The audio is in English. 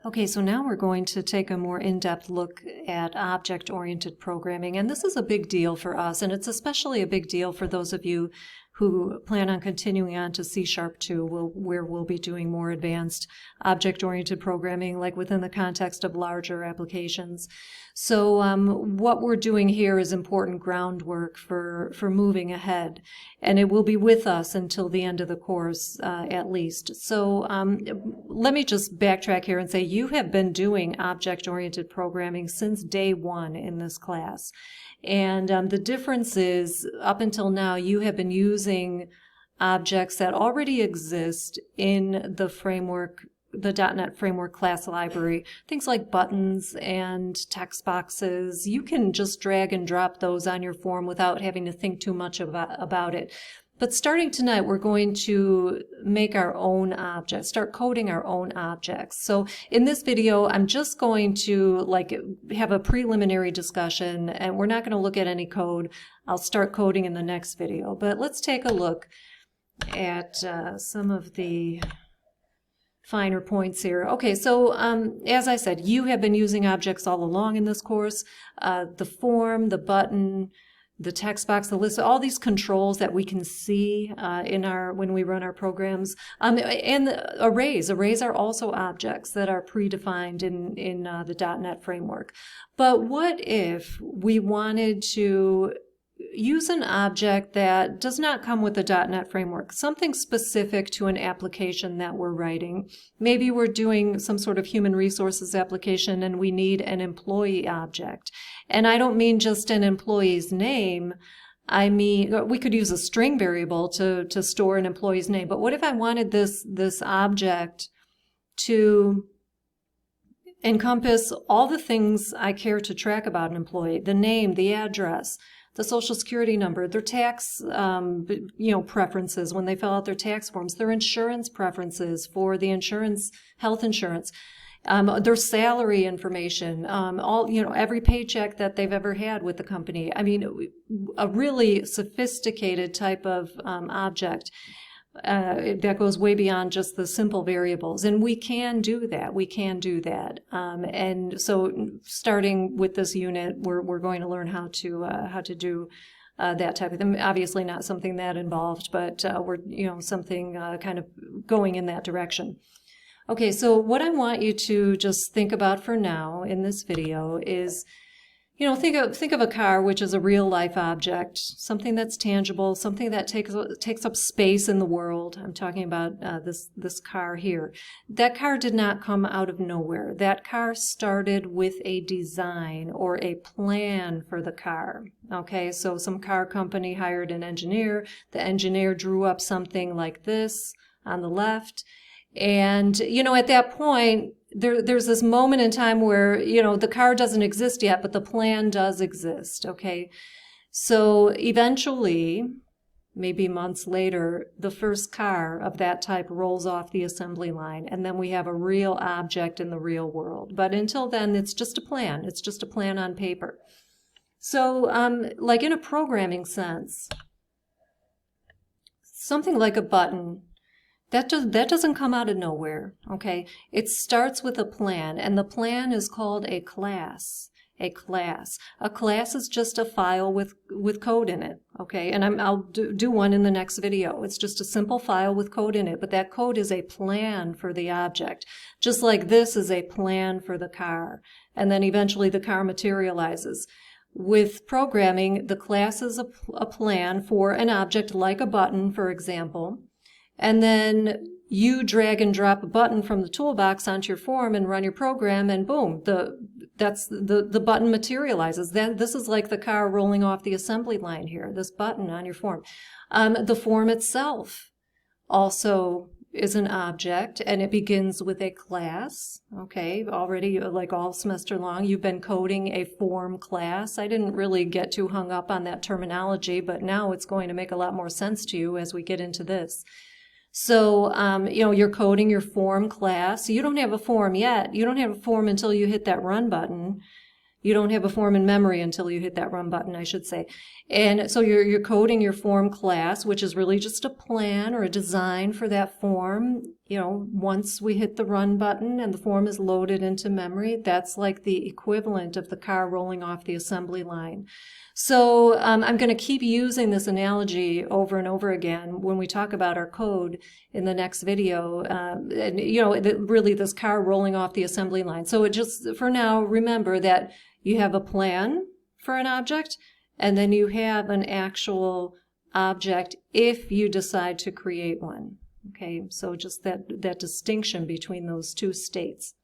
Okay, so now we're going to take a more in-depth look at object-oriented programming, and this is a big deal for us, and it's especially a big deal for those of you who plan on continuing on to C# 2, where we'll be doing more advanced object-oriented programming, like within the context of larger applications. So what we're doing here is important groundwork for moving ahead, and it will be with us until the end of the course at least. So let me just backtrack here and say you have been doing object-oriented programming since day one in this class. And the difference is, up until now, you have been using objects that already exist in the framework, the .NET Framework class library. Things like buttons and text boxes. You can just drag and drop those on your form without having to think too much about it. But starting tonight, we're going to make our own objects, start coding our own objects. So in this video, I'm just going to have a preliminary discussion, and we're not going to look at any code. I'll start coding in the next video. But let's take a look at some of the finer points here. Okay, so as I said, you have been using objects all along in this course. The form, the button, the text box, the list, all these controls that we can see when we run our programs, and the arrays. Arrays are also objects that are predefined in the .NET framework. But what if we wanted to use an object that does not come with the .NET framework, something specific to an application that we're writing? Maybe we're doing some sort of human resources application and we need an employee object. And I don't mean just an employee's name. I mean, we could use a string variable to store an employee's name. But what if I wanted this object to encompass all the things I care to track about an employee: the name, the address, the social security number, their tax preferences when they fill out their tax forms, their insurance preferences for the insurance, health insurance, their salary information, every paycheck that they've ever had with the company. I mean, a really sophisticated type of object that goes way beyond just the simple variables. And we can do that. And so starting with this unit, we're going to learn how to do that type of thing. Obviously not something that involved, but we're something kind of going in that direction. Okay, so what I want you to just think about for now in this video is, think of a car, which is a real life object, something that's tangible, something that takes up space in the world. I'm talking about this car here. That car did not come out of nowhere. That car started with a design or a plan for the car. Okay, so some car company hired an engineer. The engineer drew up something like this on the left. And, at that point, there's this moment in time where, the car doesn't exist yet, but the plan does exist, okay? So eventually, maybe months later, the first car of that type rolls off the assembly line, and then we have a real object in the real world. But until then, it's just a plan. It's just a plan on paper. So, like in a programming sense, something like a button, that doesn't come out of nowhere, okay? It starts with a plan, and the plan is called a class. A class. A class is just a file with code in it, okay? And I'll do one in the next video. It's just a simple file with code in it, but that code is a plan for the object, just like this is a plan for the car. And then eventually the car materializes. With programming, the class is a plan for an object like a button, for example. And then you drag and drop a button from the toolbox onto your form and run your program, and boom, the button materializes. This is like the car rolling off the assembly line here, this button on your form. The form itself also is an object, and it begins with a class. Okay, already, like all semester long, you've been coding a form class. I didn't really get too hung up on that terminology, but now it's going to make a lot more sense to you as we get into this. So, you're coding your form class. You don't have a form yet. You don't have a form until you hit that run button. You don't have a form in memory until you hit that run button, I should say. And so you're coding your form class, which is really just a plan or a design for that form. once we hit the run button and the form is loaded into memory, that's like the equivalent of the car rolling off the assembly line. So I'm going to keep using this analogy over and over again when we talk about our code in the next video. And really this car rolling off the assembly line. So for now, remember that you have a plan for an object, and then you have an actual object if you decide to create one. Okay, so just that distinction between those two states.